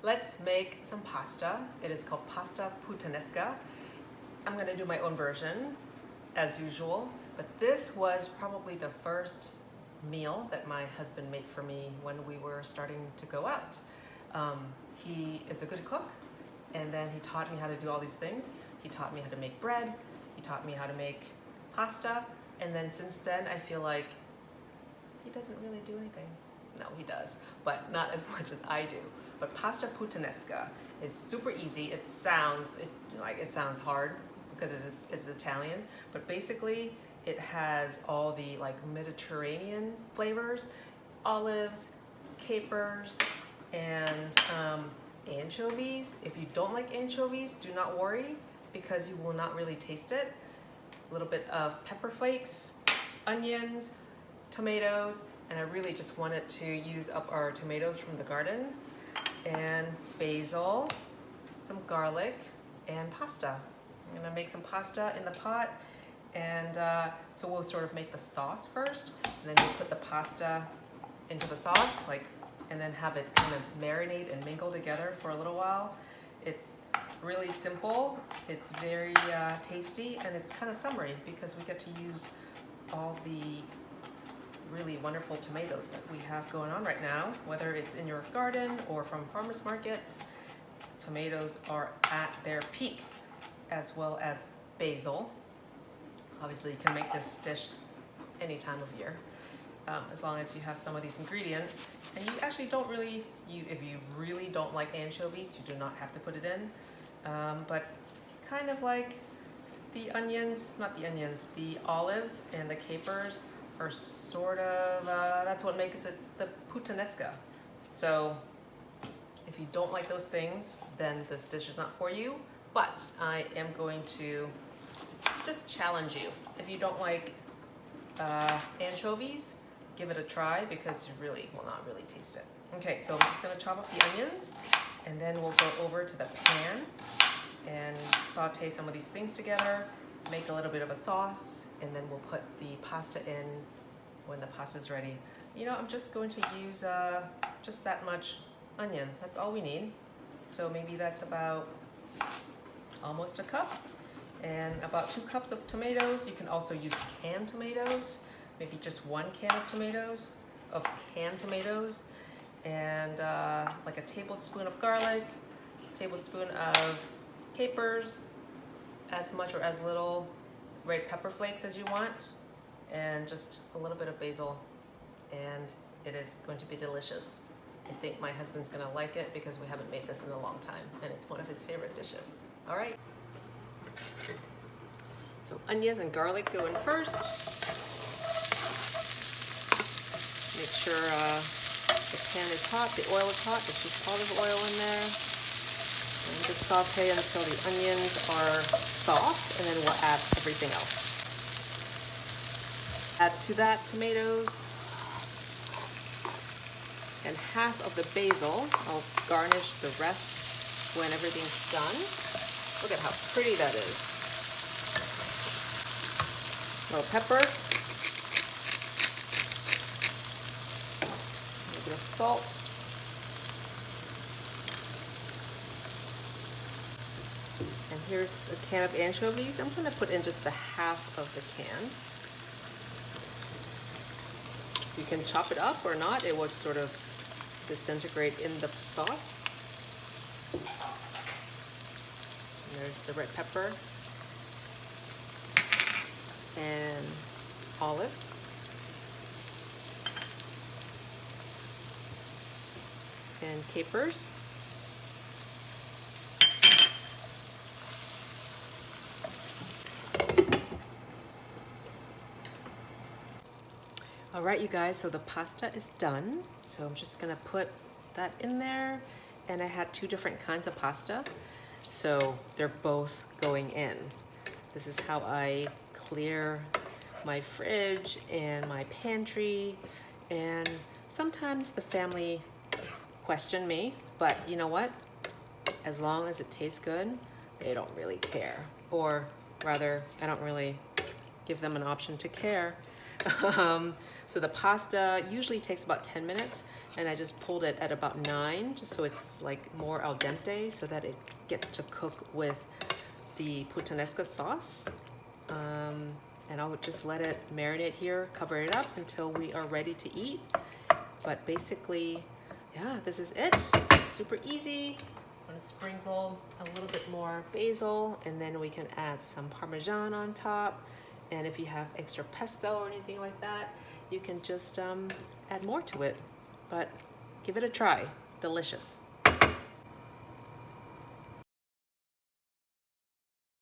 Let's make some pasta. It is called pasta puttanesca. I'm gonna do my own version, as usual, but this was probably the first meal that my husband made for me when we were starting to go out. He is a good cook, and then he taught me how to do all these things. He taught me how to make bread, he taught me how to make pasta, and then since then I feel like he doesn't really do anything. No, he does, but not as much as I do. But pasta puttanesca is super easy. It sounds hard because it's Italian, but basically it has all the like Mediterranean flavors, olives, capers, and anchovies. If you don't like anchovies, do not worry because you will not really taste it. A little bit of pepper flakes, onions, tomatoes, and I really just wanted to use up our tomatoes from the garden, and basil, some garlic, and pasta. I'm gonna make some pasta in the pot, and so we'll sort of make the sauce first, and then we'll put the pasta into the sauce, and then have it kind of marinate and mingle together for a little while. It's really simple, it's very tasty, and it's kind of summery because we get to use all the really wonderful tomatoes that we have going on right now, whether it's in your garden or from farmers markets. Tomatoes are at their peak, as well as basil. Obviously you can make this dish any time of year, as long as you have some of these ingredients. And you actually don't really, if you really don't like anchovies, you do not have to put it in. But kind of like the onions, not the onions, the olives and the capers are sort of, that's what makes it the puttanesca. So if you don't like those things, then this dish is not for you, but I am going to just challenge you. If you don't like anchovies, give it a try because you really will not really taste it. Okay, so I'm just gonna chop up the onions, and then we'll go over to the pan and saute some of these things together, make a little bit of a sauce, and then we'll put the pasta in when the pasta is ready. You know, I'm just going to use just that much onion. That's all we need. So maybe that's about almost a cup, and about 2 cups of tomatoes. You can also use canned tomatoes, maybe just 1 can of canned tomatoes, and like a tablespoon of garlic, tablespoon of capers, as much or as little red pepper flakes as you want, and just a little bit of basil, and it is going to be delicious. I think my husband's gonna like it because we haven't made this in a long time, and it's one of his favorite dishes. All right. So onions and garlic go in first. Make sure the pan is hot, the oil is hot. There's just olive oil in there. And just saute until the onions are soft, and then we'll add everything else. Add to that tomatoes and half of the basil. I'll garnish the rest when everything's done. Look at how pretty that is. A little pepper, a little bit of salt, and here's a can of anchovies. I'm going to put in just a half of the can. You can chop it up or not, it will sort of disintegrate in the sauce. And there's the red pepper and olives. And capers. All right, you guys, so the pasta is done. So I'm just gonna put that in there. And I had 2 different kinds of pasta, so they're both going in. This is how I clear my fridge and my pantry. And sometimes the family question me, but you know what? As long as it tastes good, they don't really care. Or rather, I don't really give them an option to care. So the pasta usually takes about 10 minutes, and I just pulled it at about 9, just so it's like more al dente, so that it gets to cook with the Puttanesca sauce. And I'll just let it marinate here, cover it up until we are ready to eat. But basically, yeah, this is it. Super easy. I'm gonna sprinkle a little bit more basil, and then we can add some Parmesan on top. And if you have extra pesto or anything like that, you can just add more to it. But give it a try. Delicious.